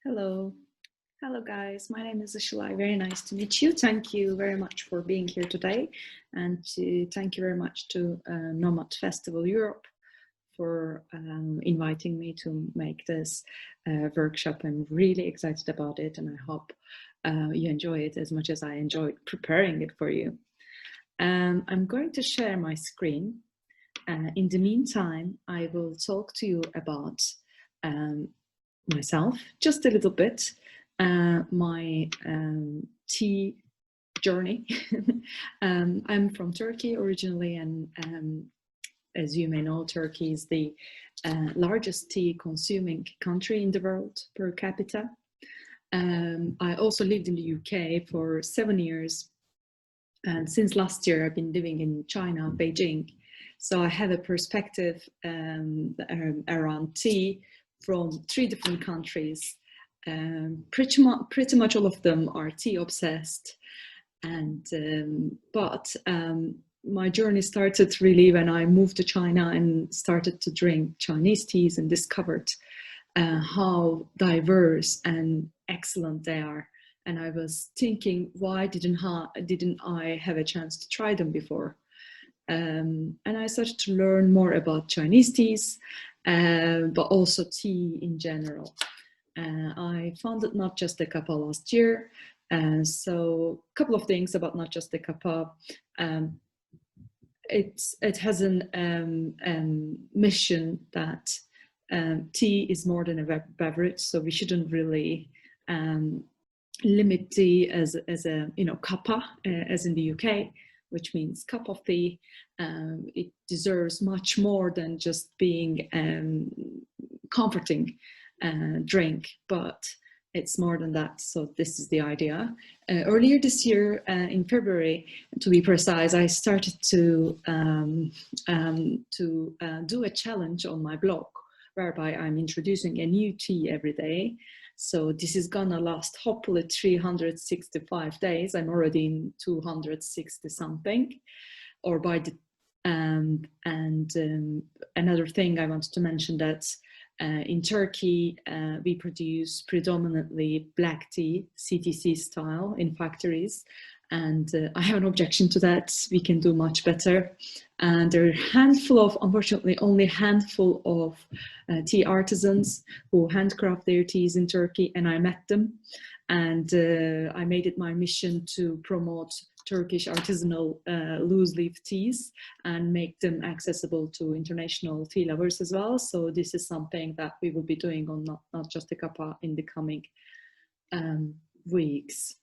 Hello. Hello, guys. My name is Isilay. Very nice to meet you. Thank you very much for being here today. And thank you very much to Nomad Festival Europe for inviting me to make this workshop. I'm really excited about it, and I hope you enjoy it as much as I enjoyed preparing it for you. I'm going to share my screen. In the meantime, I will talk to you about myself just a little bit, my tea journey. I'm from Turkey originally, and as you may know, Turkey is the largest tea consuming country in the world per capita. I also lived in the UK for 7 years, and since last year I've been living in China, Beijing. So I have a perspective around tea from 3 different countries. Pretty much all of them are tea obsessed, and my journey started really when I moved to China and started to drink Chinese teas and discovered how diverse and excellent they are. And I was thinking, why didn't I have a chance to try them before? And I started to learn more about Chinese teas, but also tea in general. I founded Not Just a Cuppa last year. So a couple of things about Not Just a Cuppa. It has a mission that tea is more than a beverage, so we shouldn't really limit tea as a cuppa, as in the UK, which means cup of tea. It deserves much more than just being comforting drink, but it's more than that. So this is the idea. Earlier this year, in February, to be precise, I started to do a challenge on my blog, whereby I'm introducing a new tea every day. So this is gonna last hopefully 365 days. I'm already in 260 something, or by the another thing I wanted to mention, that in Turkey we produce predominantly black tea, CTC style, in factories, and I have an objection to that. We can do much better. And there are a handful of, unfortunately, only a handful of tea artisans who handcraft their teas in Turkey, and I met them. And I made it my mission to promote Turkish artisanal loose leaf teas and make them accessible to international tea lovers as well. So this is something that we will be doing on Not Just a Cuppa in the coming weeks.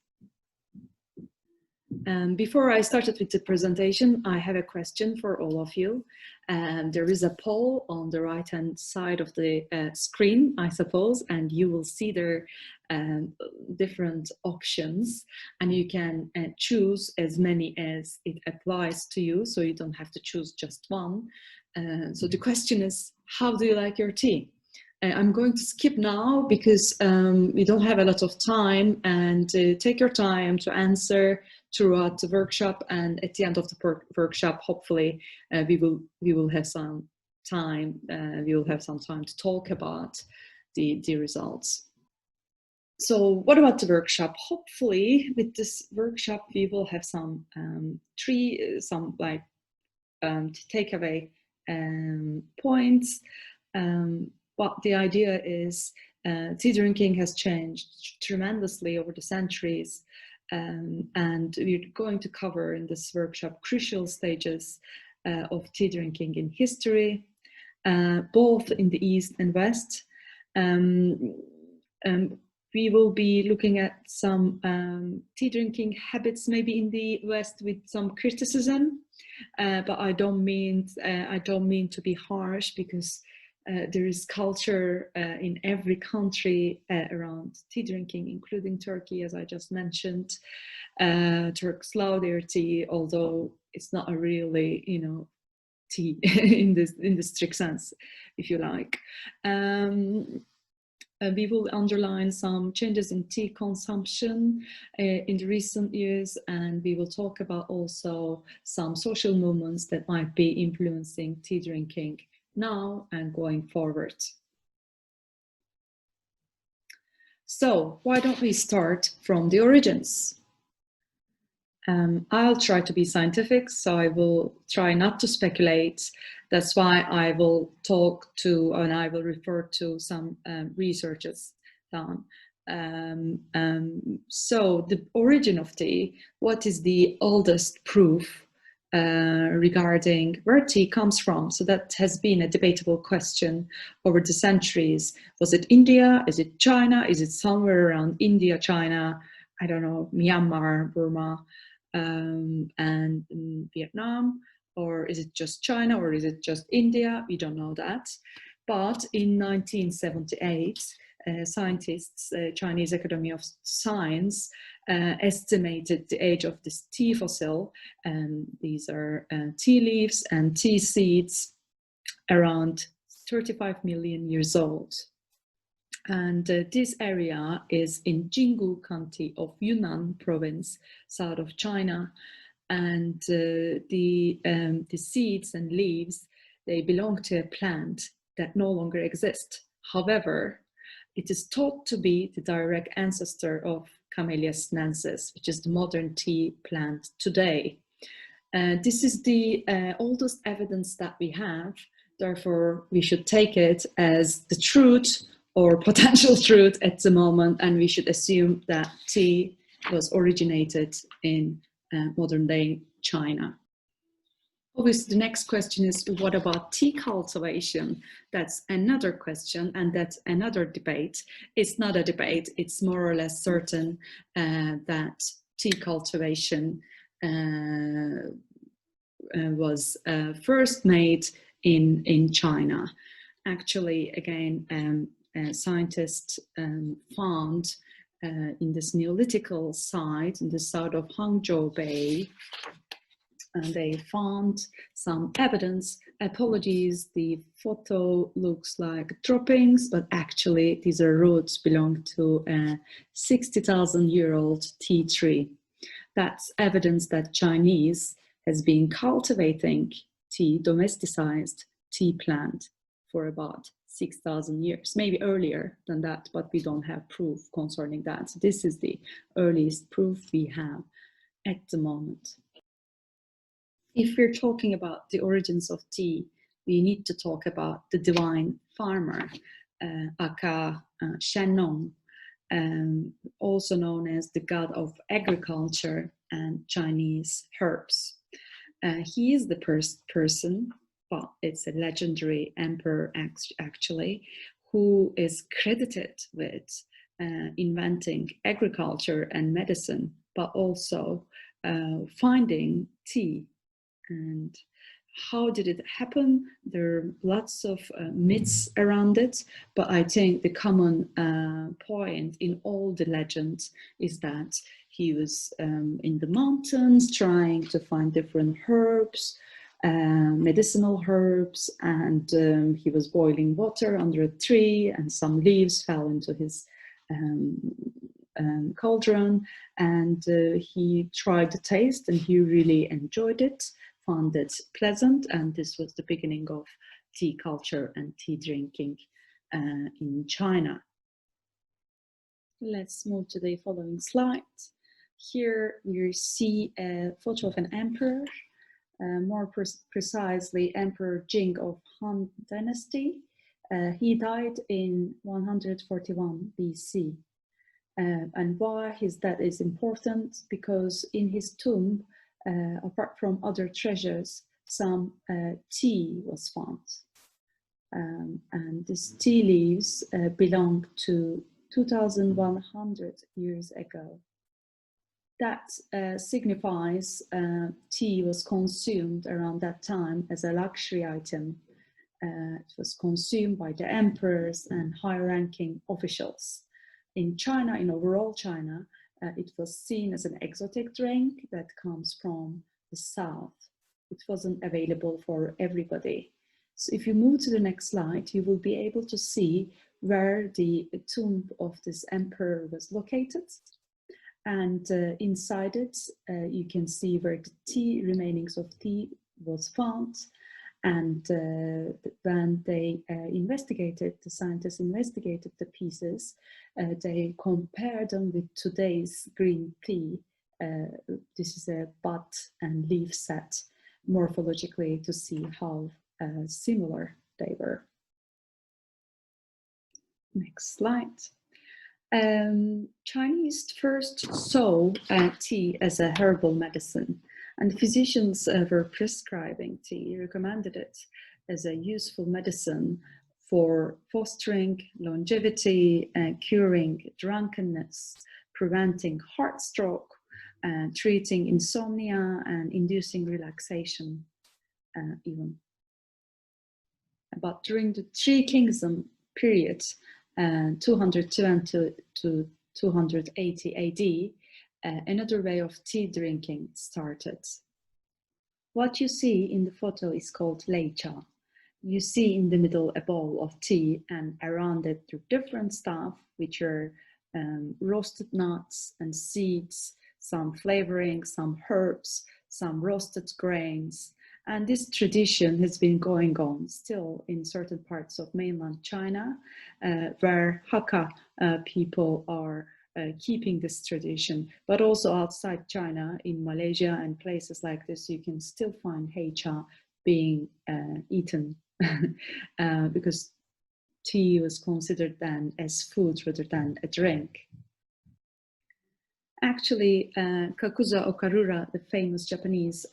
Before I started with the presentation, I have a question for all of you. There is a poll on the right-hand side of the screen, I suppose, and you will see there different options, and you can choose as many as it applies to you, so you don't have to choose just one. So the question is, how do you like your tea? I'm going to skip now because we don't have a lot of time, and take your time to answer throughout the workshop, and at the end of the workshop, hopefully we will have some time. We will have some time to talk about the results. So what about the workshop? Hopefully with this workshop we will have some takeaway points. But the idea is tea drinking has changed tremendously over the centuries, and we're going to cover in this workshop crucial stages of tea drinking in history, both in the East and West. We will be looking at some tea drinking habits, maybe in the West, with some criticism, but I don't mean to be harsh, because there is culture in every country around tea drinking, including Turkey, as I just mentioned. Turks love their tea, although it's not a really, tea in the strict sense, if you like. We will underline some changes in tea consumption in the recent years, and we will talk about also some social movements that might be influencing tea drinking now and going forward. So why don't we start from the origins? I'll try to be scientific, so I will try not to speculate. That's why I will talk to, and I will refer to some researches done. So the origin of tea, what is the oldest proof regarding where tea comes from? So that has been a debatable question over the centuries. Was it India? Is it China? Is it somewhere around India, China? I don't know, Myanmar, Burma, and Vietnam? Or is it just China, or is it just India? We don't know that. But in 1978, scientists, Chinese Academy of Science, estimated the age of this tea fossil, and these are tea leaves and tea seeds, around 35 million years old. And this area is in Jinggu County of Yunnan province, south of China. And the seeds and leaves, they belong to a plant that no longer exists. However, it is thought to be the direct ancestor of Camellia sinensis, which is the modern tea plant today. This is the oldest evidence that we have. Therefore, we should take it as the truth or potential truth at the moment, and we should assume that tea was originated in modern day China. Obviously, the next question is, what about tea cultivation? That's another question, and that's another debate. It's not a debate, it's more or less certain that tea cultivation was first made in China. Actually, again, scientists found in this Neolithical site in the south of Hangzhou Bay, and they found some evidence. Apologies, the photo looks like droppings, but actually these are roots belong to a 60,000-year-old tea tree. That's evidence that Chinese has been cultivating tea, domesticized tea plant for about 6,000 years, maybe earlier than that, but we don't have proof concerning that. So this is the earliest proof we have at the moment. If we're talking about the origins of tea, we need to talk about the divine farmer, aka Shennong, also known as the god of agriculture and Chinese herbs. He is the person, but it's a legendary emperor actually, who is credited with inventing agriculture and medicine, but also finding tea. And how did it happen? There are lots of myths around it, but I think the common point in all the legends is that he was in the mountains trying to find different herbs, medicinal herbs, and he was boiling water under a tree, and some leaves fell into his cauldron, and he tried the taste, and he really enjoyed it, found it pleasant, and this was the beginning of tea culture and tea drinking in China. Let's move to the following slide. Here you see a photo of an emperor, more precisely Emperor Qing of Han Dynasty. He died in 141 BC. And why that is important? Because in his tomb, apart from other treasures, some tea was found. And these tea leaves belong to 2,100 years ago. That signifies tea was consumed around that time as a luxury item. It was consumed by the emperors and high-ranking officials. In China, in overall China, it was seen as an exotic drink that comes from the south. It wasn't available for everybody. So if you move to the next slide, you will be able to see where the tomb of this emperor was located. And inside it, you can see where the tea, remainings of tea was found. And when they the scientists investigated the pieces, they compared them with today's green tea. This is a bud and leaf set morphologically to see how similar they were. Next slide. Chinese first saw tea as a herbal medicine, and physicians were prescribing tea, recommended it as a useful medicine for fostering longevity, curing drunkenness, preventing heart stroke, treating insomnia, and inducing relaxation even. But during the Three Kingdom period, 220 to 280 AD, another way of tea drinking started. What you see in the photo is called lei cha. You see in the middle a bowl of tea, and around it are different stuff, which are roasted nuts and seeds, some flavoring, some herbs, some roasted grains. And this tradition has been going on still in certain parts of mainland China, where Hakka people are keeping this tradition, but also outside China, in Malaysia and places like this, you can still find hei cha being eaten because tea was considered then as food rather than a drink. Actually, Kakuza Okarura, the famous Japanese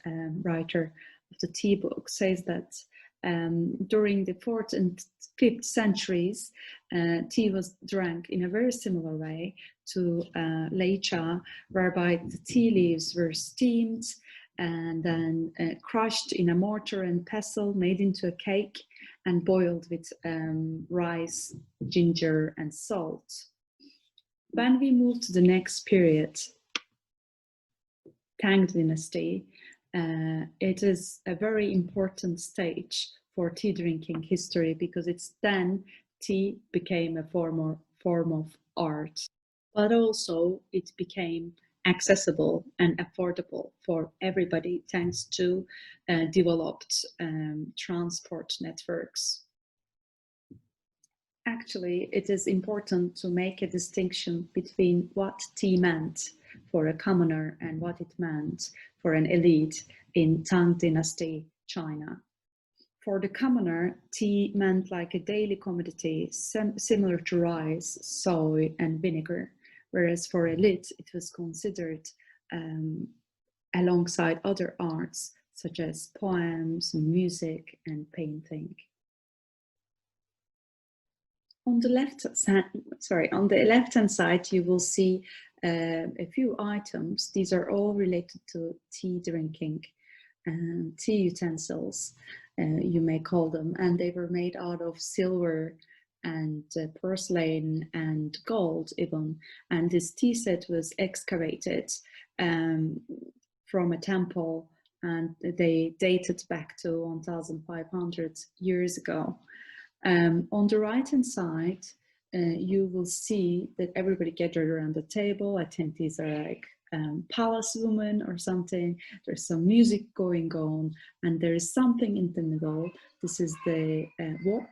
writer of the tea book, says that during the 4th and 5th centuries, tea was drank in a very similar way to lei cha, whereby the tea leaves were steamed and then crushed in a mortar and pestle, made into a cake, and boiled with rice, ginger, and salt. When we move to the next period, Tang Dynasty, it is a very important stage for tea drinking history because it's then tea became a form of art, but also it became accessible and affordable for everybody thanks to developed transport networks. Actually, it is important to make a distinction between what tea meant for a commoner and what it meant for an elite in Tang Dynasty China. For the commoner, tea meant like a daily commodity similar to rice, soy, and vinegar, whereas for elite, it was considered alongside other arts such as poems, music, and painting. On the left-hand side, you will see a few items. These are all related to tea drinking and tea utensils, you may call them, and they were made out of silver and porcelain and gold even. And this tea set was excavated from a temple, and they dated back to 1,500 years ago. On the right-hand side, you will see that everybody gathered around the table. I think these are like palace women or something. There's some music going on, and there is something in the middle. This is the wok,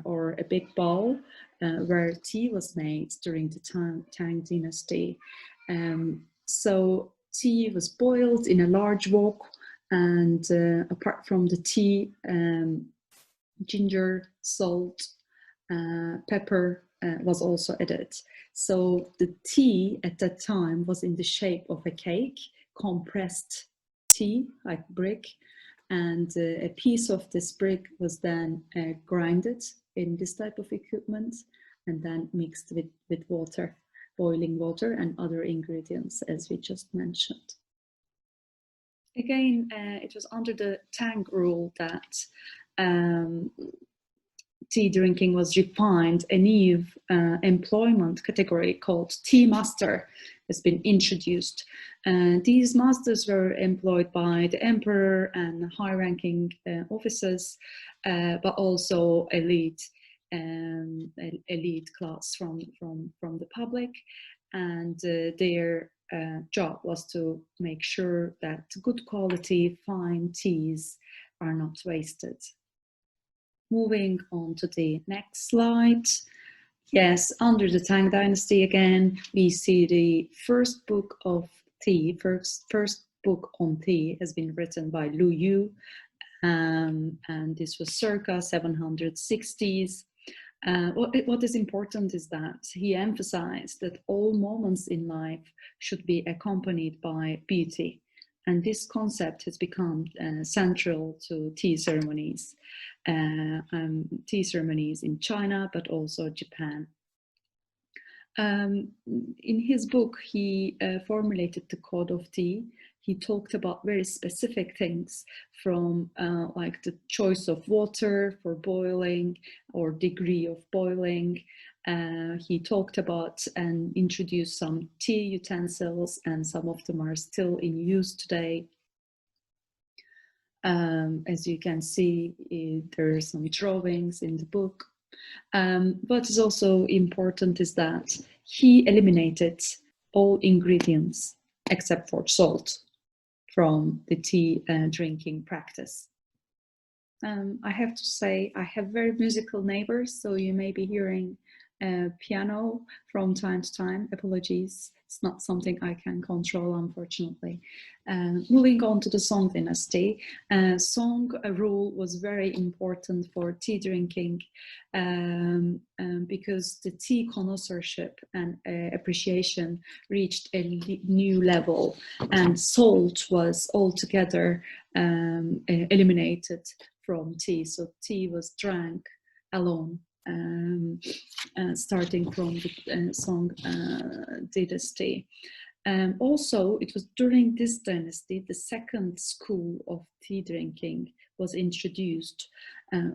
or a big bowl where tea was made during the Tang Dynasty. So tea was boiled in a large wok, and apart from the tea, ginger, salt, pepper was also added. So the tea at that time was in the shape of a cake, compressed tea, like brick, and a piece of this brick was then grinded in this type of equipment and then mixed with water, boiling water and other ingredients, as we just mentioned. Again, it was under the Tang rule that tea drinking was refined. A new employment category called tea master has been introduced. These masters were employed by the emperor and high-ranking officers, but also elite class from the public, and their job was to make sure that good quality fine teas are not wasted. Moving on to the next slide. Yes, under the Tang Dynasty again, we see the first book of tea, first book on tea has been written by Lu Yu, and this was circa 760s. What is important is that he emphasized that all moments in life should be accompanied by beauty. And this concept has become central to tea ceremonies in China, but also Japan. In his book, he formulated the code of tea. He talked about very specific things from like the choice of water for boiling or degree of boiling. He talked about and introduced some tea utensils, and some of them are still in use today. As you can see, there are some drawings in the book. What is also important is that he eliminated all ingredients except for salt from the tea drinking practice. I have to say, I have very musical neighbors, so you may be hearing piano from time to time. Apologies, it's not something I can control, unfortunately. Moving on to the Song Dynasty, Song Rule was very important for tea drinking because the tea connoisseurship and appreciation reached a new level, and salt was altogether eliminated from tea. So tea was drank alone, starting from the Song Dynasty. Also, it was during this dynasty the second school of tea drinking was introduced,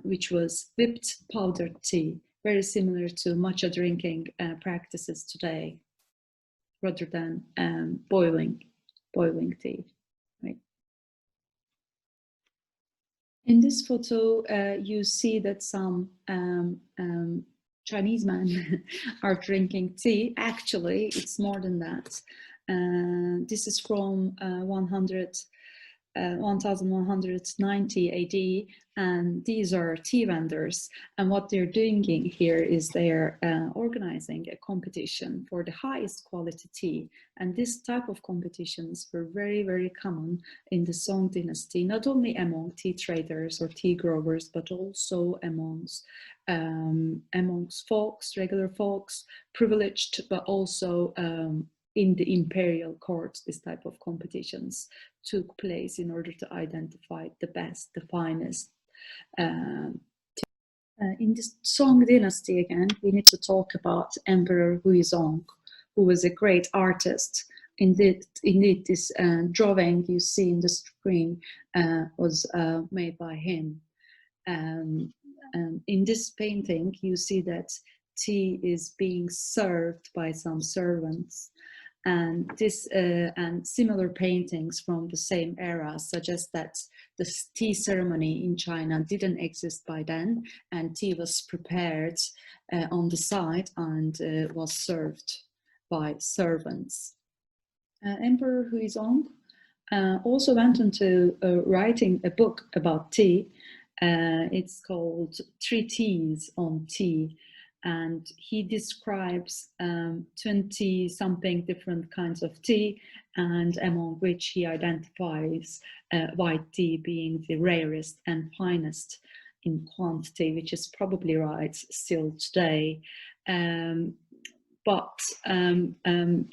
which was whipped powdered tea, very similar to matcha drinking practices today, rather than boiling tea. Right. In this photo, you see that some Chinese men are drinking tea. Actually, it's more than that. This is from 1190 AD, and these are tea vendors. And what they're doing here is they're organizing a competition for the highest quality tea. And this type of competitions were very, very common in the Song Dynasty, not only among tea traders or tea growers, but also amongst folks, regular folks, privileged, but also in the imperial courts. This type of competitions took place in order to identify the best, the finest. In this Song Dynasty, again, we need to talk about Emperor Hui Zone, who was a great artist. Indeed, this drawing you see in the screen was made by him. In this painting, you see that tea is being served by some servants. And this and similar paintings from the same era suggest that the tea ceremony in China didn't exist by then, and tea was prepared on the side and was served by servants. Emperor Huizong also went into writing a book about tea. It's called Treatise on Tea. And he describes 20-something different kinds of tea, and among which he identifies white tea being the rarest and finest in quantity, which is probably right still today. But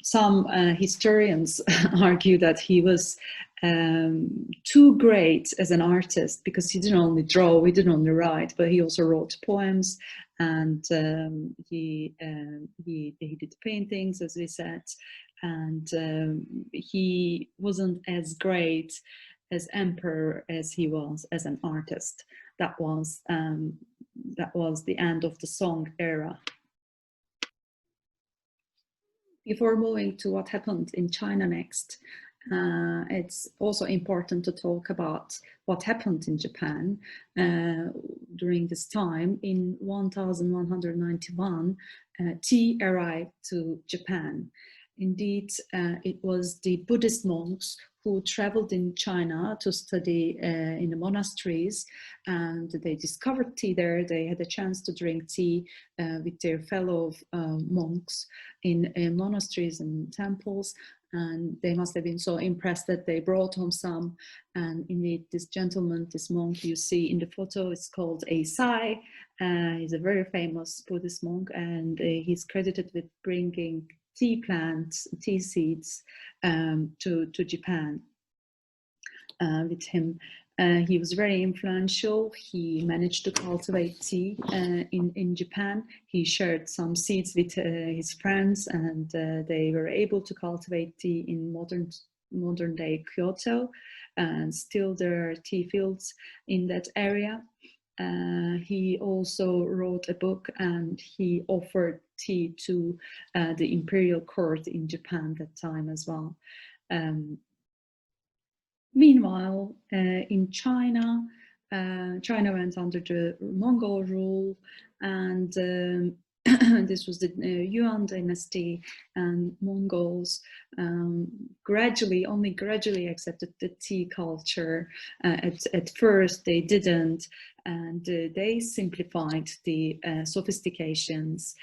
some historians argue that he was too great as an artist, because he didn't only draw, he didn't only write, but he also wrote poems, and he did paintings, as we said, and he wasn't as great as emperor as he was as an artist. That was the end of the Song era. Before moving to what happened in China next, it's also important to talk about what happened in Japan during this time. In 1191, tea arrived to Japan. Indeed, it was the Buddhist monks who traveled in China to study in the monasteries, and they discovered tea there. They had a chance to drink tea with their fellow monks in monasteries and temples, and they must have been so impressed that they brought home some. And indeed, this gentleman, this monk you see in the photo, is called Isilay. He's a very famous Buddhist monk, and he's credited with bringing tea plants, tea seeds to Japan with him. He was very influential. He managed to cultivate tea in Japan. He shared some seeds with his friends, and they were able to cultivate tea in modern day Kyoto. And still there are tea fields in that area. He also wrote a book, and he offered tea to the imperial court in Japan that time as well. Meanwhile, in China, China went under the Mongol rule, and this was the Yuan dynasty, and Mongols only gradually accepted the tea culture. At first they didn't, and they simplified the sophistications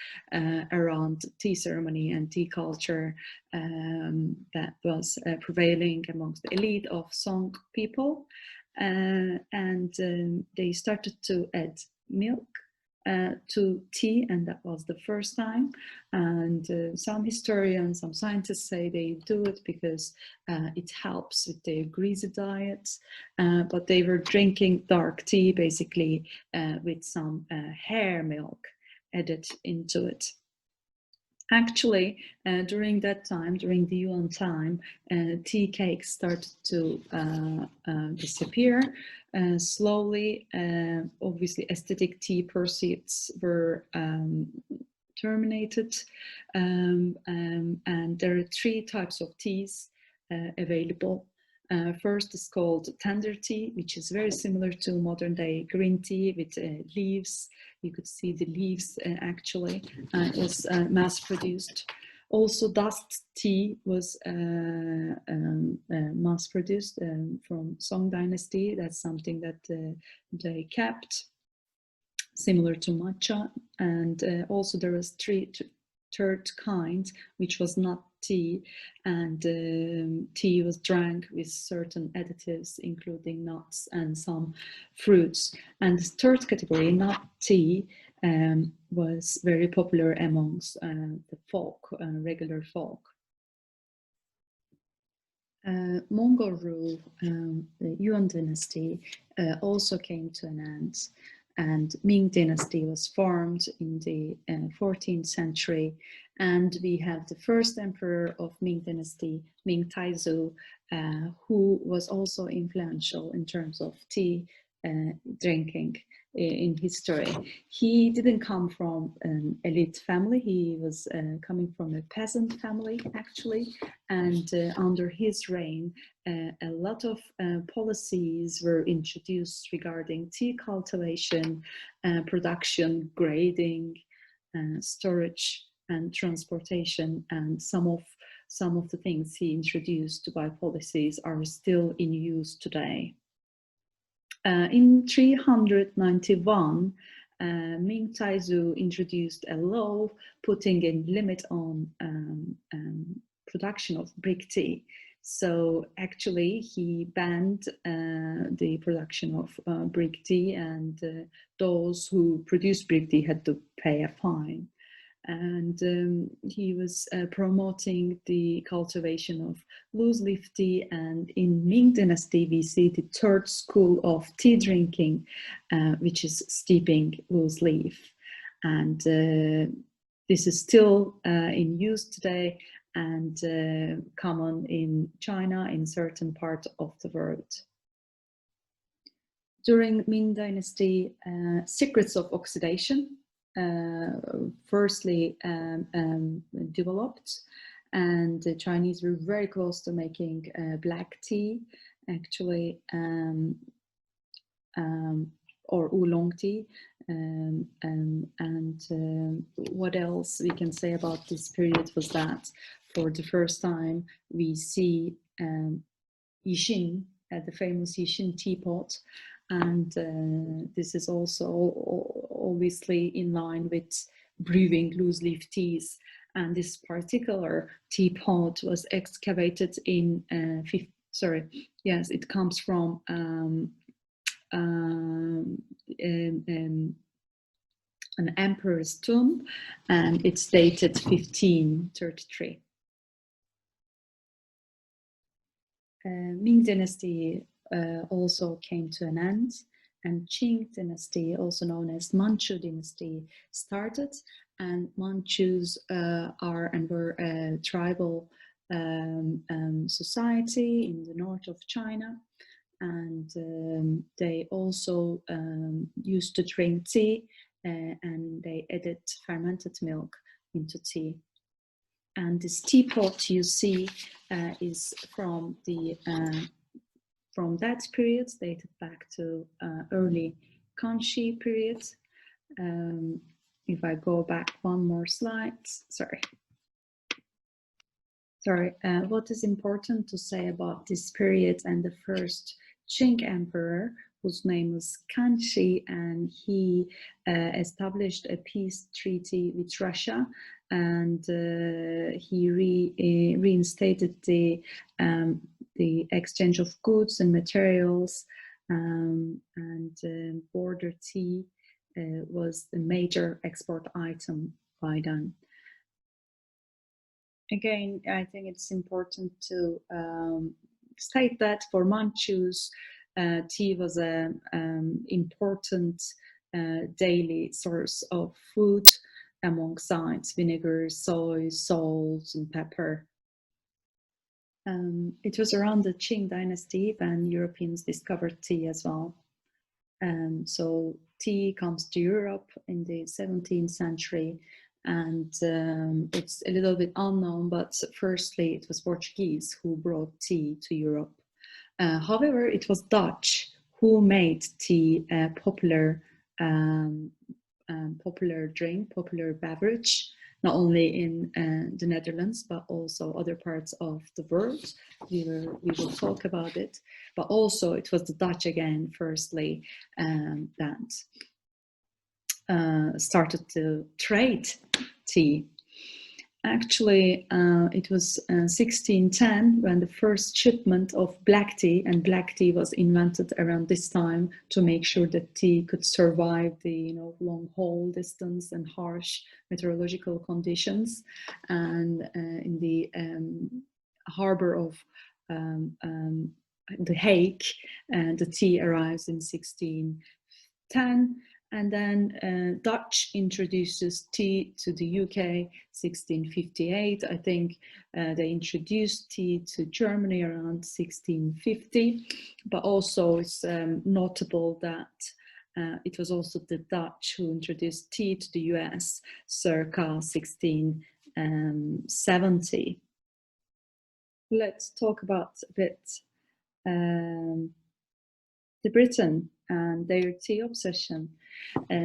around tea ceremony and tea culture that was prevailing amongst the elite of Song people. And they started to add milk to tea, and that was the first time. And some historians, some scientists say they do it because it helps with their greasy diets, but they were drinking dark tea basically with some hair milk added into it. Actually, during that time, during the Yuan time, tea cakes started to disappear slowly. Obviously, aesthetic tea pursuits were terminated, and there are 3 types of teas available. First is called tender tea, which is very similar to modern day green tea with leaves. You could see the leaves actually was mass produced. Also, dust tea was mass produced from Song Dynasty. That's something that they kept, similar to matcha. And also there was third kind, which was not tea, and tea was drank with certain additives, including nuts and some fruits. And the third category, not tea, was very popular amongst the folk, regular folk. Mongol rule, the Yuan dynasty, also came to an end, and Ming Dynasty was formed in the 14th century, and we have the first emperor of Ming Dynasty, Ming Taizu, who was also influential in terms of tea drinking in history. He didn't come from an elite family. He was coming from a peasant family, actually, and under his reign, a lot of policies were introduced regarding tea cultivation, production, grading, storage, and transportation. And some of the things he introduced by policies are still in use today. In 391, Ming Taizu introduced a law putting a limit on production of brick tea. So actually he banned the production of brick tea, and those who produced brick tea had to pay a fine. And he was promoting the cultivation of loose leaf tea, and in Ming Dynasty we see the third school of tea drinking, which is steeping loose leaf, and this is still in use today and common in China, in certain parts of the world. During Ming Dynasty, secrets of oxidation firstly developed, and the Chinese were very close to making black tea, actually, or oolong tea. What else we can say about this period was that for the first time we see Yixin, the famous Yixin teapot. And this is also obviously in line with brewing loose leaf teas. And this particular teapot was excavated in, it comes from an emperor's tomb, and it's dated 1533. Ming Dynasty also came to an end, and Qing Dynasty, also known as Manchu Dynasty, started. And Manchus were a tribal society in the north of China, and they also used to drink tea, and they added fermented milk into tea. And this teapot you see is from that period, dated back to early Kanchi period. If I go back one more slide, what is important to say about this period and the first Qing emperor, whose name was Kanchi, and he established a peace treaty with Russia, and he reinstated the exchange of goods and materials, and border tea was the major export item by then. Again, I think it's important to state that for Manchus, tea was an important daily source of food, alongside vinegar, soy, salt, and pepper. It was around the Qing Dynasty when Europeans discovered tea as well. So tea comes to Europe in the 17th century, and it's a little bit unknown, but firstly it was Portuguese who brought tea to Europe. However, it was Dutch who made tea a popular drink, popular beverage, not only in the Netherlands, but also other parts of the world. We will talk about it, but also it was the Dutch again, firstly, that started to trade tea. Actually, it was 1610 when the first shipment of black tea, and black tea was invented around this time to make sure that tea could survive the long haul distance and harsh meteorological conditions. And in the harbor of The Hague, the tea arrives in 1610. And then Dutch introduces tea to the UK, 1658. I think they introduced tea to Germany around 1650. But also it's notable that it was also the Dutch who introduced tea to the US circa 1670. Let's talk about a bit the Britain and their tea obsession.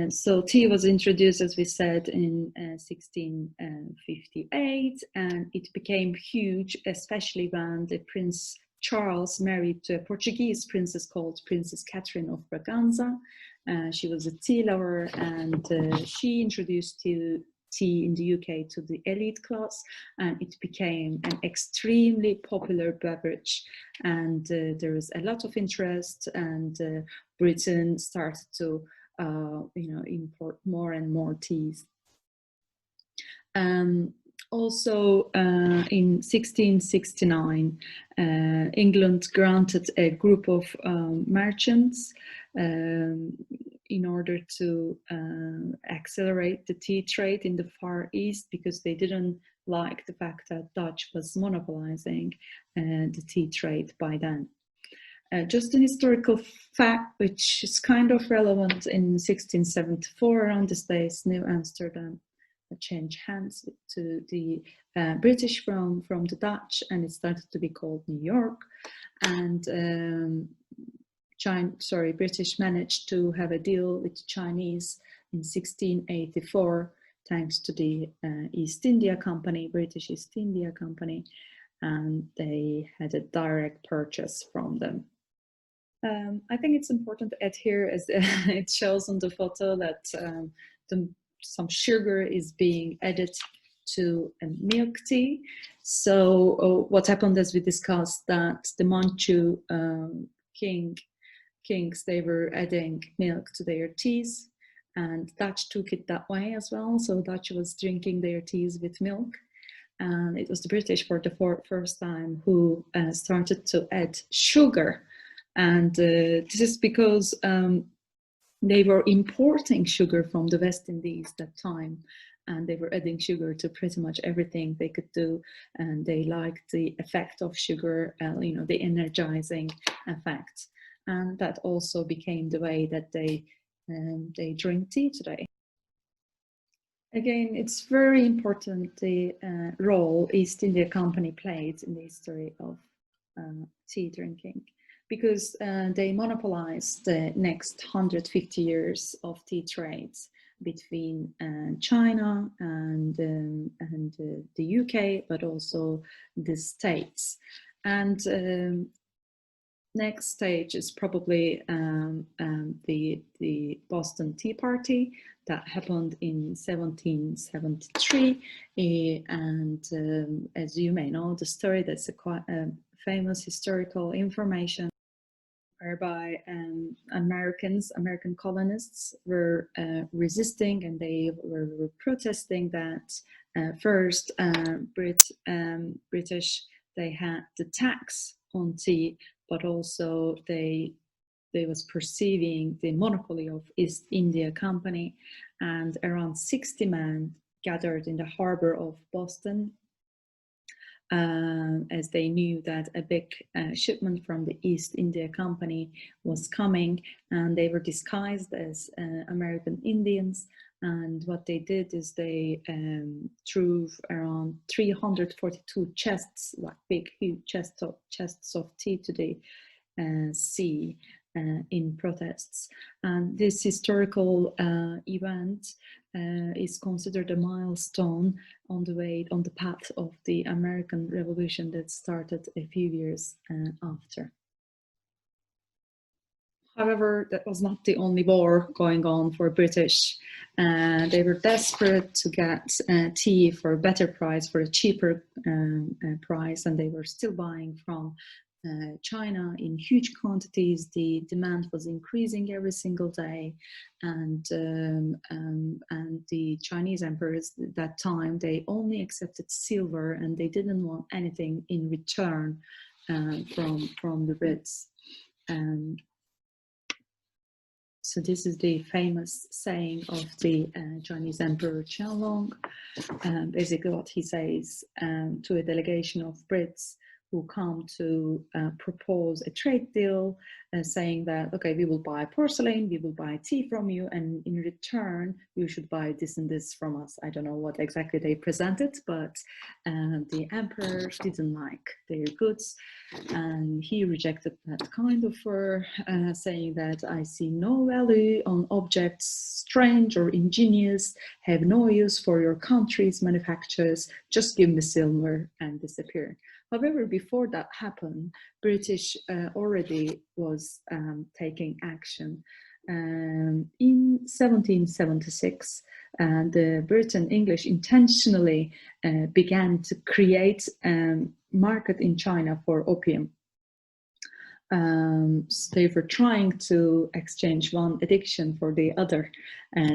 So tea was introduced, as we said, in 1658, and it became huge, especially when the Prince Charles married to a Portuguese princess called Princess Catherine of Braganza. She was a tea lover, and she introduced tea in the UK to the elite class, and it became an extremely popular beverage, and there was a lot of interest, and Britain started to import more and more teas. Also, in 1669, England granted a group of merchants in order to accelerate the tea trade in the Far East, because they didn't like the fact that Dutch was monopolizing the tea trade by then. Just an historical fact, which is kind of relevant: in 1674, around this days, New Amsterdam changed hands to the British from the Dutch, and it started to be called New York. And British managed to have a deal with the Chinese in 1684, thanks to the East India Company, British East India Company. and they had a direct purchase from them. I think it's important to add here, as it shows on the photo, that some sugar is being added to a milk tea. So what happened, as we discussed, that the Manchu kings, they were adding milk to their teas, and Dutch took it that way as well. So Dutch was drinking their teas with milk. And it was the British for the first time who started to add sugar. And this is because they were importing sugar from the West Indies that time, and they were adding sugar to pretty much everything they could do, and they liked the effect of sugar, the energizing effect, and that also became the way that they drink tea today. Again, it's very important the role East India Company played in the history of tea drinking, because they monopolized the next 150 years of tea trades between China and the UK, but also the States. And next stage is probably the Boston Tea Party that happened in 1773, and as you may know the story, that's a quite famous historical information whereby American colonists were resisting, and they were protesting that first British, they had the tax on tea, but also they was perceiving the monopoly of East India Company, and around 60 men gathered in the harbor of Boston, as they knew that a big shipment from the East India Company was coming, and they were disguised as American Indians. And what they did is they threw around 342 chests, like big, huge chests of tea to the sea in protests. And this historical event is considered a milestone on the path of the American Revolution that started a few years after. However, that was not the only war going on for British. They were desperate to get tea for a better price, for a cheaper price, and they were still buying from China in huge quantities. The demand was increasing every single day, and the Chinese emperors at that time, they only accepted silver, and they didn't want anything in return from the Brits. So this is the famous saying of the Chinese Emperor Qianlong. Basically what he says to a delegation of Brits who come to propose a trade deal, saying that, okay, we will buy porcelain, we will buy tea from you, and in return, you should buy this and this from us. I don't know what exactly they presented, but the emperor didn't like their goods, and he rejected that kind of offer, saying that I see no value on objects strange or ingenious, have no use for your country's manufactures, just give me silver and disappear. However, before that happened, British already was taking action. In 1776, the Britain English intentionally began to create a market in China for opium. So they were trying to exchange one addiction for the other,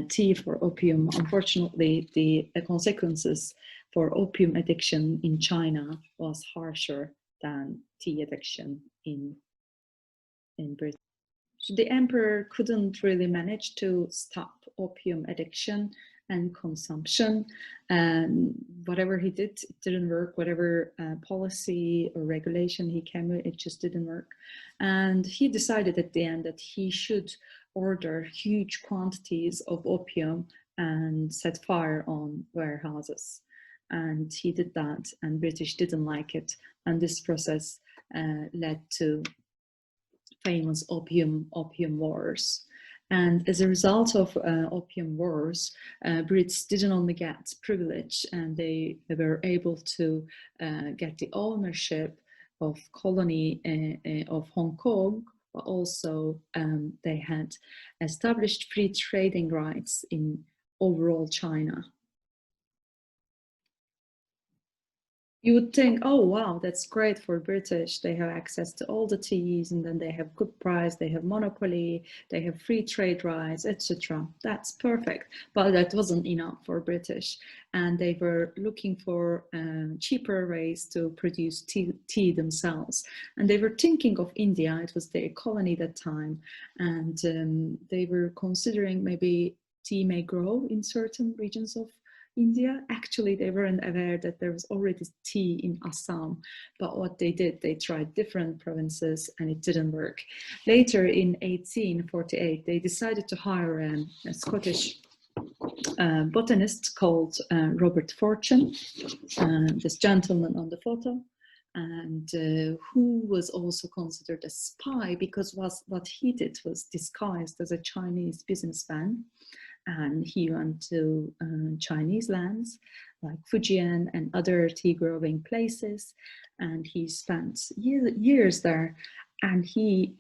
tea for opium. Unfortunately, the consequences for opium addiction in China was harsher than tea addiction in Britain. So the emperor couldn't really manage to stop opium addiction and consumption, and whatever he did, it didn't work. Whatever policy or regulation he came with, it just didn't work. And he decided at the end that he should order huge quantities of opium and set fire on warehouses. And he did that, and British didn't like it, and this process led to famous opium wars. And as a result of opium wars, Brits didn't only get privilege, and they were able to get the ownership of colony of Hong Kong, but also they had established free trading rights in overall China. You would think, oh wow, that's great for British. They have access to all the teas, and then they have good price, they have monopoly, they have free trade rights, etc. That's perfect. But that wasn't enough for British, and they were looking for cheaper ways to produce tea themselves. And they were thinking of India. It was their colony at that time, and they were considering maybe tea may grow in certain regions of India. Actually, they weren't aware that there was already tea in Assam, but what they did, they tried different provinces and it didn't work. Later in 1848, they decided to hire a Scottish botanist called Robert Fortune, this gentleman on the photo, and who was also considered a spy because what he did was disguised as a Chinese businessman. And he went to Chinese lands like Fujian and other tea growing places, and he spent years there, and he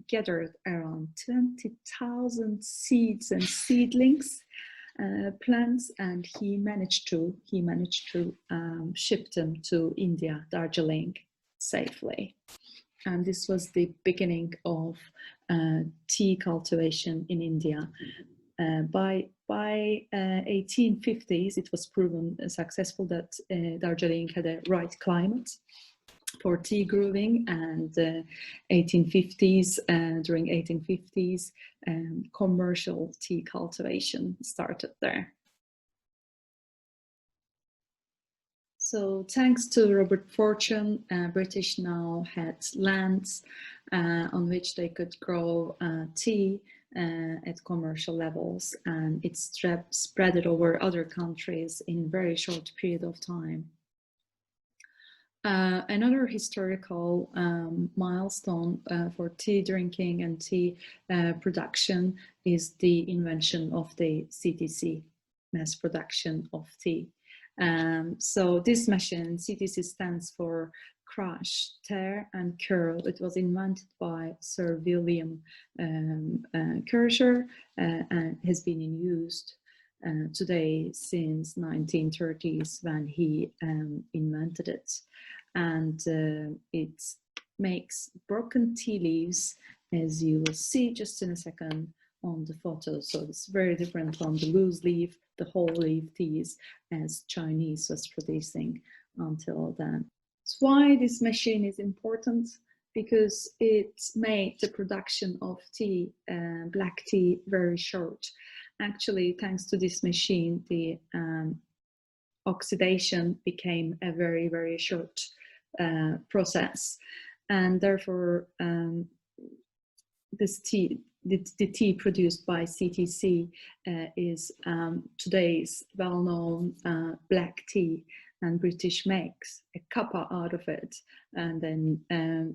gathered around 20,000 seeds and seedlings, plants, and he managed to ship them to India, Darjeeling, safely. And this was the beginning of tea cultivation in India. By 1850s, it was proven successful that Darjeeling had a right climate for tea growing, and 1850s, during 1850s, commercial tea cultivation started there. So thanks to Robert Fortune, British now had lands on which they could grow tea at commercial levels, and it spread it over other countries in very short period of time. Another historical milestone for tea drinking and tea production is the invention of the CTC, mass production of tea. So this machine, CTC, stands for crush, tear and curl. It was invented by Sir William Kershaw and has been in use today since 1930s when he invented it. And it makes broken tea leaves, as you will see just in a second on the photo. So it's very different from the loose leaf, the whole leaf teas as Chinese was producing until then. So why this machine is important? Because it made the production of tea, black tea, very short. Actually, thanks to this machine, the oxidation became a very, very short process, and therefore this tea, the tea produced by CTC is today's well-known black tea, and British makes a cuppa out of it, and then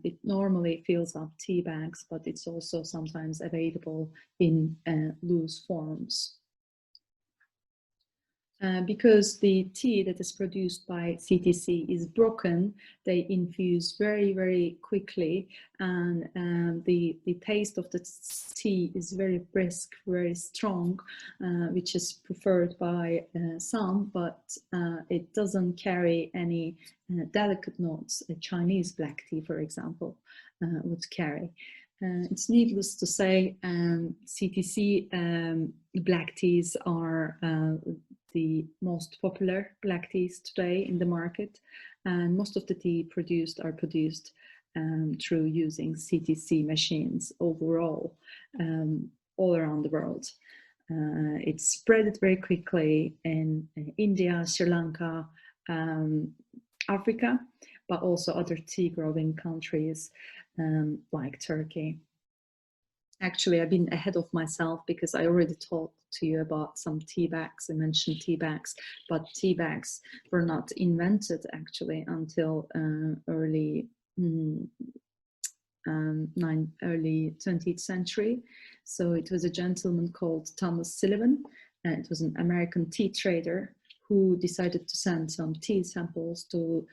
it normally fills up tea bags, but it's also sometimes available in loose forms. Because the tea that is produced by CTC is broken, they infuse very, very quickly, and the taste of the tea is very brisk, very strong, which is preferred by some, but it doesn't carry any delicate notes a Chinese black tea, for example, would carry. It's needless to say, CTC black teas are the most popular black teas today in the market, and most of the tea are produced through using CTC machines overall, all around the world. It's spread very quickly in India, Sri Lanka, Africa, but also other tea growing countries like Turkey. Actually, I've been ahead of myself because I already talked to you about some tea bags. I mentioned tea bags, but tea bags were not invented actually until early 20th century. So it was a gentleman called Thomas Sullivan, and it was an American tea trader who decided to send some tea samples to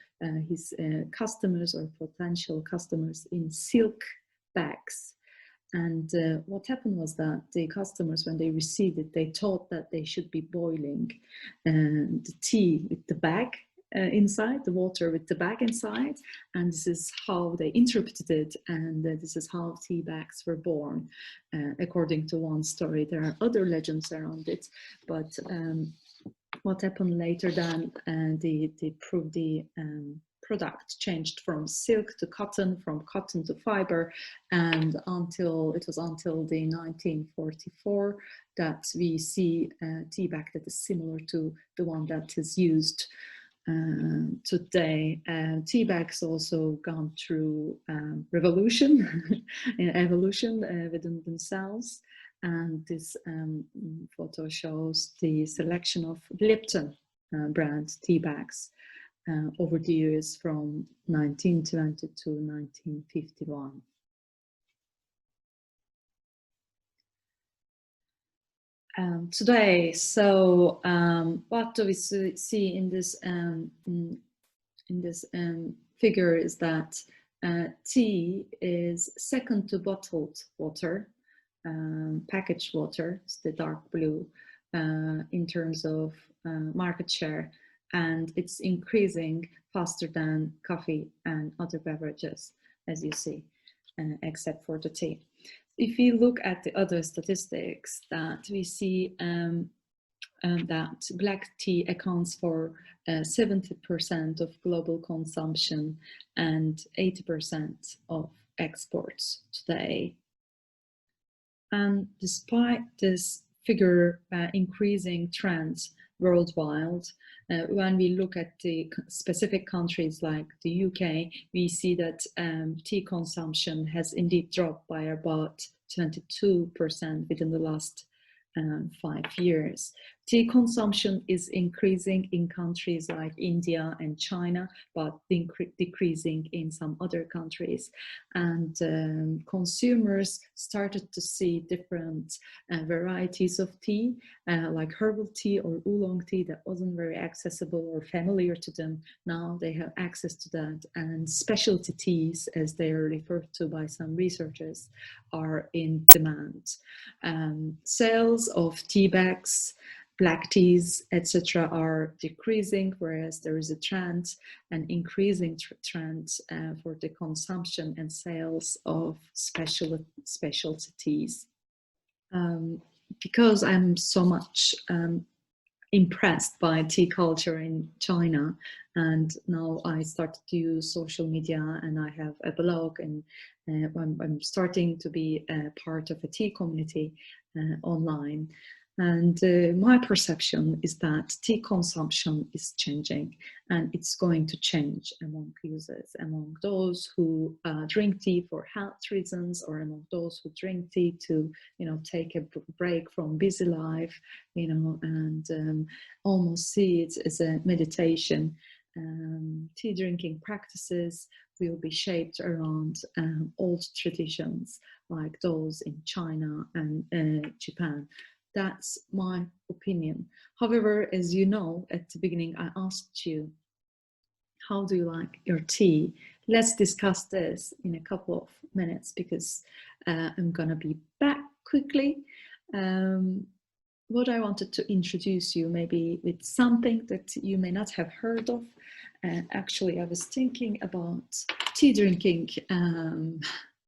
his customers or potential customers in silk bags. And what happened was that the customers, when they received it, they thought that they should be boiling the tea with the bag inside, the water with the bag inside. And this is how they interpreted it. And this is how tea bags were born, according to one story. There are other legends around it, but what happened later then, the product changed from silk to cotton, from cotton to fiber, and until the 1944 that we see a tea bag that is similar to the one that is used today. Tea bags also gone through revolution, evolution within themselves. And this photo shows the selection of Lipton brand tea bags over the years from 1920 to 1951. Today, so what do we see in this figure is that tea is second to bottled water. Packaged water, it's the dark blue, in terms of market share, and it's increasing faster than coffee and other beverages, as you see, except for the tea. If you look at the other statistics, that we see that black tea accounts for 70% of global consumption and 80% of exports today. And despite this figure increasing trends worldwide, when we look at the specific countries like the UK, we see that tea consumption has indeed dropped by about 22% within the last 5 years. Tea consumption is increasing in countries like India and China, but decreasing in some other countries. And consumers started to see different varieties of tea, like herbal tea or oolong tea that wasn't very accessible or familiar to them. Now they have access to that, and specialty teas, as they are referred to by some researchers, are in demand. Sales of tea bags, black teas, etc., are decreasing, whereas there is a trend, an increasing trend for the consumption and sales of specialty teas. Because I'm so much impressed by tea culture in China, and now I started to use social media, and I have a blog, and I'm starting to be a part of a tea community online. And my perception is that tea consumption is changing, and it's going to change among users, among those who drink tea for health reasons, or among those who drink tea to, take a break from busy life, and almost see it as a meditation. Tea drinking practices will be shaped around old traditions like those in China and Japan. That's my opinion. However, as you know, at the beginning, I asked you, how do you like your tea? Let's discuss this in a couple of minutes, because I'm gonna be back quickly. What I wanted to introduce you maybe with something that you may not have heard of. Actually, I was thinking about tea drinking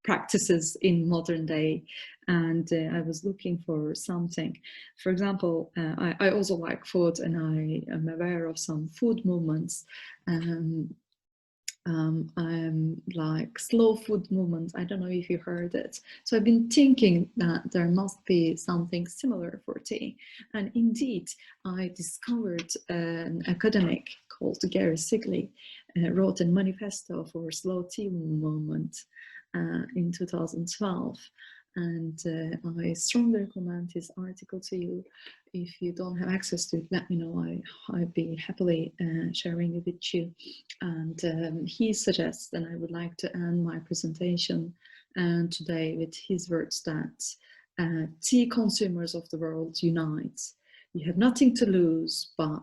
practices in modern day, and I was looking for something. For example, I also like food, and I am aware of some food movements. I'm like slow food movements. I don't know if you heard it. So I've been thinking that there must be something similar for tea. And indeed, I discovered an academic called Gary Sigley, wrote a manifesto for slow tea movement in 2012. And I strongly recommend his article to you. If you don't have access to it, let me know. I'd be happily sharing it with you. And he suggests, and I would like to end my presentation today with his words, that Tea consumers of the world, unite. You have nothing to lose but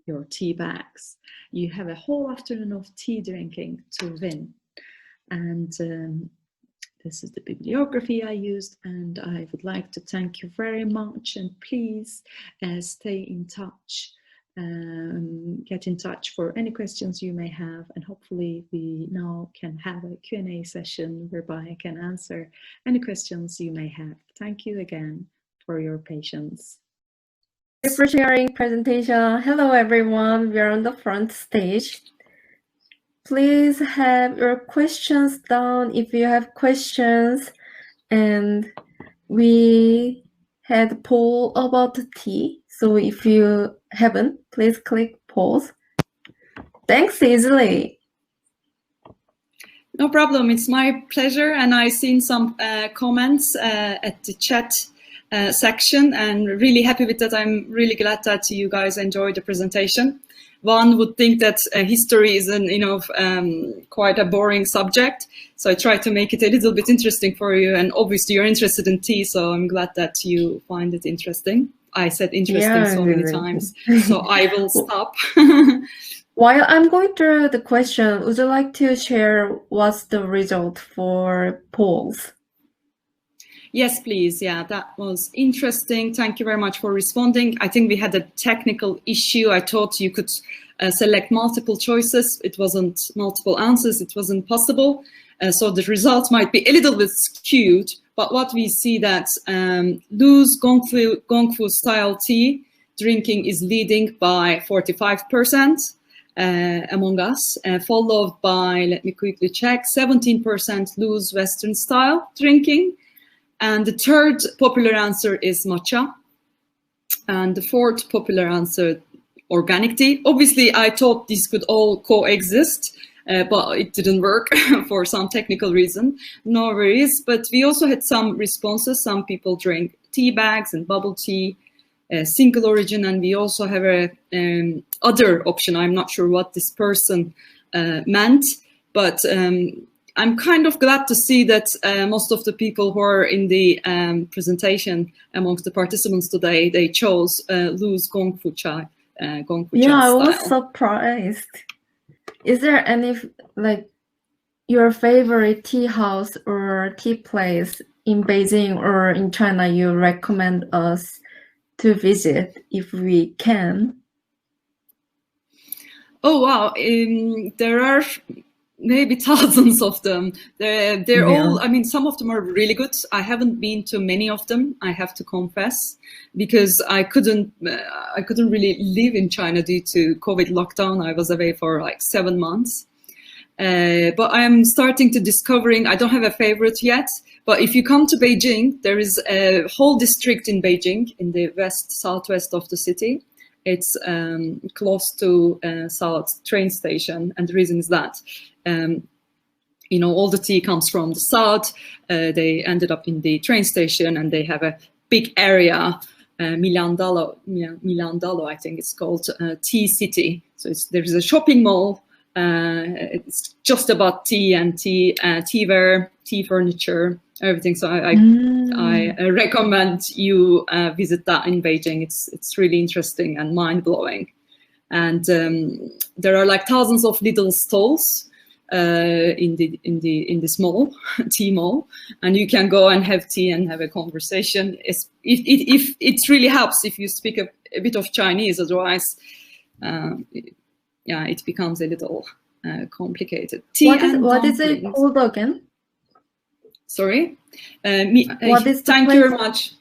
your tea bags. You have a whole afternoon of tea drinking to win. And this is the bibliography I used, and I would like to thank you very much, and please stay in touch. Get in touch for any questions you may have, and hopefully we now can have a Q&A session whereby I can answer any questions you may have. Thank you again for your patience. Thank you for sharing presentation. Hello everyone, we are on the front stage. Please have your questions down if you have questions, and we had a poll about the tea. So if you haven't, please click pause. Thanks, Isilay. No problem, it's my pleasure. And I've seen some comments at the chat section, and really happy with that. I'm really glad that you guys enjoyed the presentation. One would think that history is quite a boring subject. So I try to make it a little bit interesting for you. And obviously you're interested in tea, so I'm glad that you find it interesting. I said interesting so many times, so I will stop. While I'm going through the question, would you like to share what's the result for polls? Yes, please. Yeah, that was interesting. Thank you very much for responding. I think we had a technical issue. I thought you could select multiple choices. It wasn't multiple answers. It wasn't possible. So the result might be a little bit skewed. But what we see that loose Gongfu style tea drinking is leading by 45% among us, followed by, let me quickly check, 17% loose Western style drinking. And the third popular answer is matcha. And the fourth popular answer, organic tea. Obviously, I thought these could all coexist, but it didn't work for some technical reason. No worries. But we also had some responses. Some people drink tea bags and bubble tea, single origin. And we also have a other option. I'm not sure what this person meant, but I'm kind of glad to see that most of the people who are in the presentation amongst the participants today, they chose loose Gongfu cha. I was surprised. Is there any, like, your favorite tea house or tea place in Beijing or in China you recommend us to visit if we can? Oh, wow. There are maybe thousands of them. They're all, I mean, some of them are really good. I haven't been to many of them, I have to confess, because I couldn't really live in China due to COVID lockdown. I was away for like 7 months. But I'm starting to discovering, I don't have a favorite yet, but if you come to Beijing, there is a whole district in Beijing, in the southwest of the city. It's close to South train station, and the reason is that all the tea comes from the south. They ended up in the train station, and they have a big area, Milandalo, I think it's called, Tea City. So there is a shopping mall. It's just about tea and teaware, tea furniture, everything. So I recommend you visit that in Beijing. It's really interesting and mind-blowing. And there are like thousands of little stalls in this mall, tea mall, and you can go and have tea and have a conversation. If it really helps if you speak a bit of Chinese, otherwise, it becomes a little complicated. Tea what is it called again? Sorry. What is thank you very much.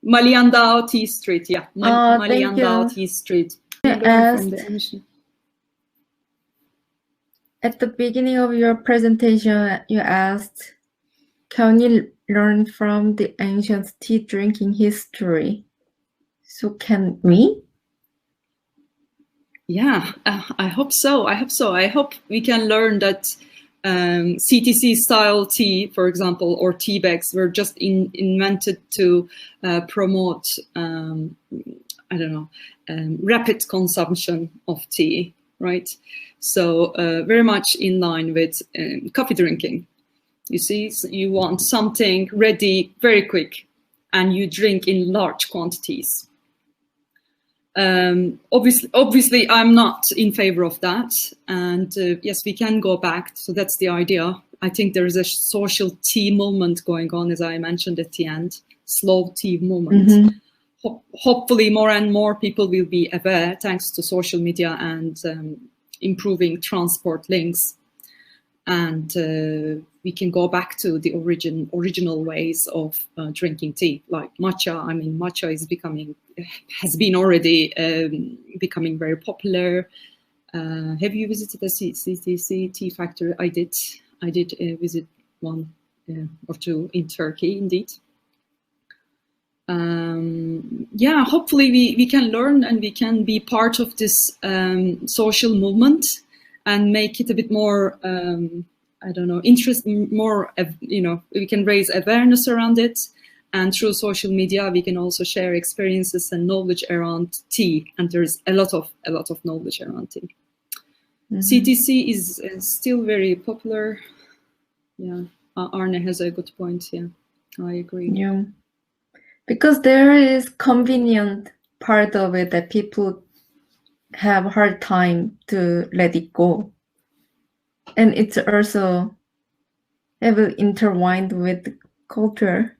Maliandao Tea Street. Yeah, Maliandao Tea Street. At the beginning of your presentation, you asked, can you learn from the ancient tea drinking history? So can we? Yeah, I hope so. I hope we can learn that CTC style tea, for example, or tea bags were just invented to promote, rapid consumption of tea, right? So very much in line with coffee drinking. You see, so you want something ready, very quick. and you drink in large quantities. Obviously, I'm not in favor of that. And yes, we can go back. So that's the idea. I think there is a social tea movement going on, as I mentioned at the end, slow tea movement. Hopefully more and more people will be aware thanks to social media and improving transport links. And we can go back to the original ways of drinking tea, like matcha. I mean, matcha has been already becoming very popular. Have you visited the CTC tea factory? I did visit one or two in Turkey, indeed. Yeah, hopefully we can learn and we can be part of this social movement and make it a bit more, I don't know, more, we can raise awareness around it. And through social media, we can also share experiences and knowledge around tea. And there's a lot of knowledge around tea. CTC is still very popular. Yeah, Arne has a good point. Yeah, I agree. Yeah, because there is convenient part of it that people have a hard time to let it go. And it's also heavily intertwined with culture.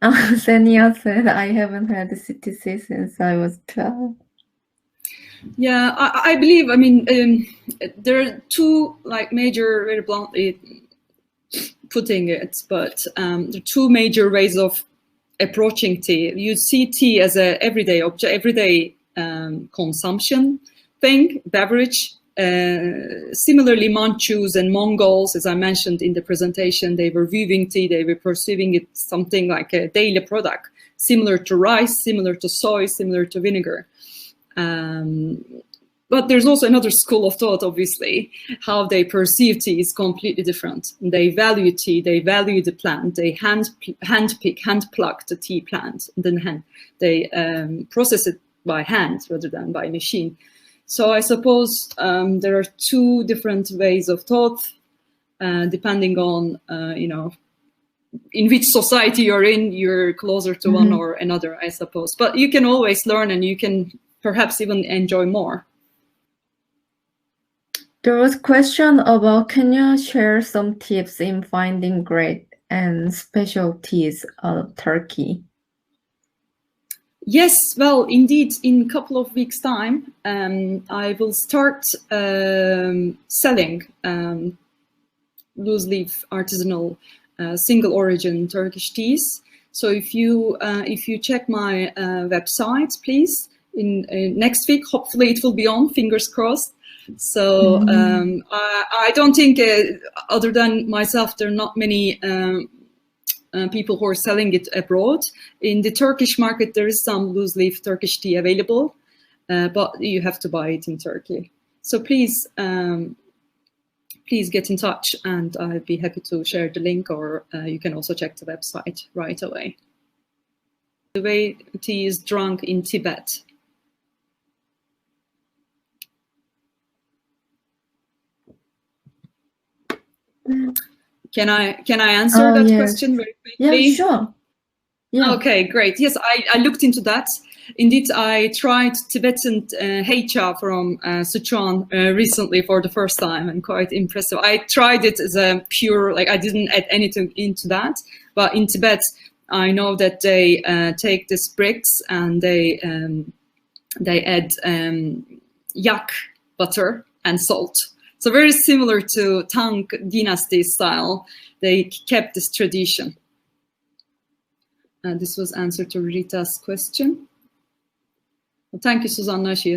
Senia said, I haven't had the CTC since I was 12. Yeah, I believe, I mean, there are two, like, major, very bluntly putting it, but there are two major ways of approaching tea. You see tea as an everyday object, everyday consumption thing, beverage. Similarly, Manchus and Mongols, as I mentioned in the presentation, they were viewing tea, they were perceiving it something like a daily product, similar to rice, similar to soy, similar to vinegar. But there's also another school of thought, obviously. How they perceive tea is completely different. They value tea, they value the plant, they hand pluck the tea plant, and then they process it by hand rather than by machine. So I suppose there are two different ways of thought, depending on, in which society you're in, you're closer to one or another, I suppose. But you can always learn and you can perhaps even enjoy more. There was a question about, can you share some tips in finding great and specialties out of Turkey? Yes, well, indeed, in a couple of weeks' time, I will start selling loose-leaf artisanal single origin Turkish teas. So if you check my website, please, in next week, hopefully it will be on, fingers crossed. So I don't think, other than myself, there are not many people who are selling it abroad. In the Turkish market, there is some loose-leaf Turkish tea available, but you have to buy it in Turkey. So please, please get in touch, and I'd be happy to share the link, or you can also check the website right away. The way tea is drunk in Tibet. Can I answer that question very quickly? Yeah, sure. Yeah. Okay, great. Yes, I looked into that. Indeed, I tried Tibetan heicha from Sichuan recently for the first time, and quite impressive. I tried it as a pure, like, I didn't add anything into that. But in Tibet, I know that they take these bricks and they add yak butter and salt. So very similar to Tang Dynasty style, they kept this tradition. This was answer to Rita's question. Well, thank you, Susanna. She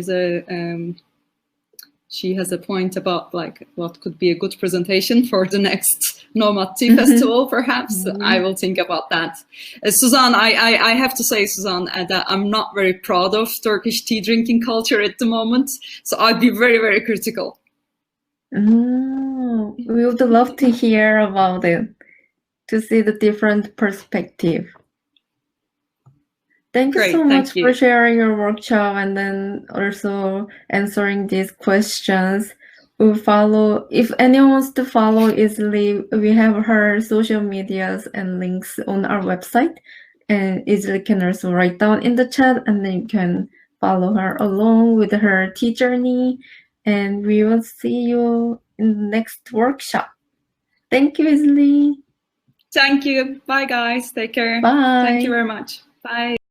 has a point about, like, what could be a good presentation for the next Nomad Tea Festival, perhaps. I will think about that. Suzanne, I have to say, Suzanne, that I'm not very proud of Turkish tea drinking culture at the moment. So I'd be very, very critical. We would love to hear about it, to see the different perspective. Thank you so much for sharing your workshop and then also answering these questions. We'll follow, if anyone wants to follow Isilay, we have her social medias and links on our website. And Isilay can also write down in the chat, and then you can follow her along with her tea journey. And we will see you in the next workshop. Thank you, Isilay. Thank you. Bye, guys. Take care. Bye. Thank you very much. Bye.